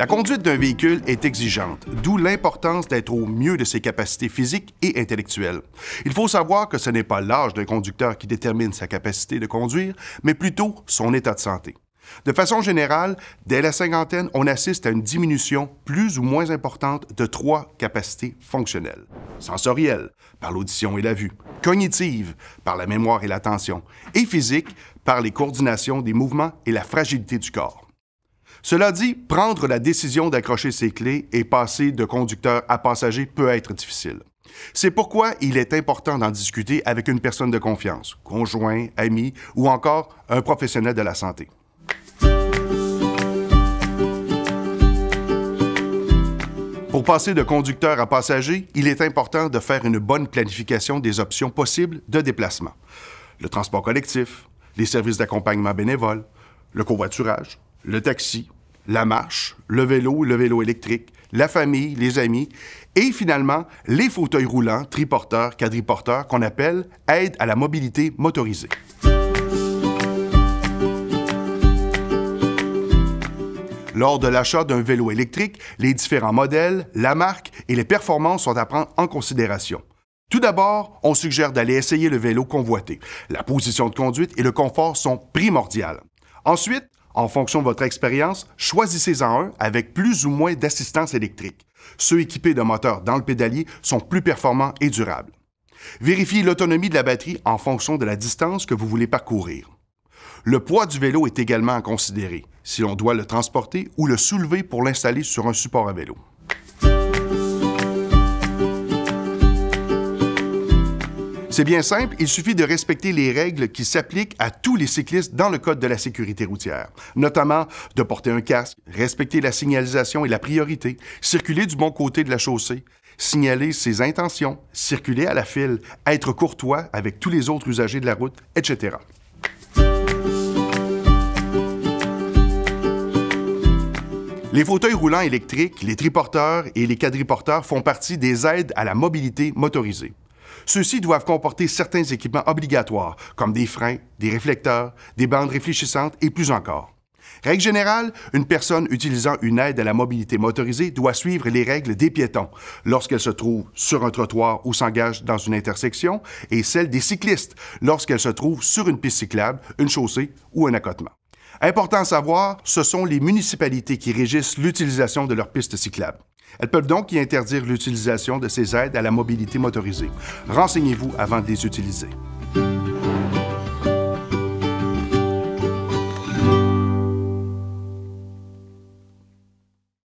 La conduite d'un véhicule est exigeante, d'où l'importance d'être au mieux de ses capacités physiques et intellectuelles. Il faut savoir que ce n'est pas l'âge d'un conducteur qui détermine sa capacité de conduire, mais plutôt son état de santé. De façon générale, dès la cinquantaine, on assiste à une diminution plus ou moins importante de 3 capacités fonctionnelles. Sensorielle, par l'audition et la vue. Cognitive, par la mémoire et l'attention. Et physique, par les coordinations des mouvements et la fragilité du corps. Cela dit, prendre la décision d'accrocher ses clés et passer de conducteur à passager peut être difficile. C'est pourquoi il est important d'en discuter avec une personne de confiance, conjoint, ami ou encore un professionnel de la santé. Pour passer de conducteur à passager, il est important de faire une bonne planification des options possibles de déplacement. Le transport collectif, les services d'accompagnement bénévole, le covoiturage, le taxi, la marche, le vélo électrique, la famille, les amis et finalement les fauteuils roulants, triporteurs, quadriporteurs qu'on appelle aide à la mobilité motorisée. Lors de l'achat d'un vélo électrique, les différents modèles, la marque et les performances sont à prendre en considération. Tout d'abord, on suggère d'aller essayer le vélo convoité. La position de conduite et le confort sont primordiales. Ensuite, en fonction de votre expérience, choisissez-en un avec plus ou moins d'assistance électrique. Ceux équipés de moteurs dans le pédalier sont plus performants et durables. Vérifiez l'autonomie de la batterie en fonction de la distance que vous voulez parcourir. Le poids du vélo est également à considérer, si l'on doit le transporter ou le soulever pour l'installer sur un support à vélo. C'est bien simple, il suffit de respecter les règles qui s'appliquent à tous les cyclistes dans le Code de la sécurité routière, notamment de porter un casque, respecter la signalisation et la priorité, circuler du bon côté de la chaussée, signaler ses intentions, circuler à la file, être courtois avec tous les autres usagers de la route, etc. Les fauteuils roulants électriques, les triporteurs et les quadriporteurs font partie des aides à la mobilité motorisée. Ceux-ci doivent comporter certains équipements obligatoires, comme des freins, des réflecteurs, des bandes réfléchissantes et plus encore. Règle générale, une personne utilisant une aide à la mobilité motorisée doit suivre les règles des piétons lorsqu'elle se trouve sur un trottoir ou s'engage dans une intersection et celles des cyclistes lorsqu'elle se trouve sur une piste cyclable, une chaussée ou un accotement. Important à savoir, ce sont les municipalités qui régissent l'utilisation de leurs pistes cyclables. Elles peuvent donc y interdire l'utilisation de ces aides à la mobilité motorisée. Renseignez-vous avant de les utiliser.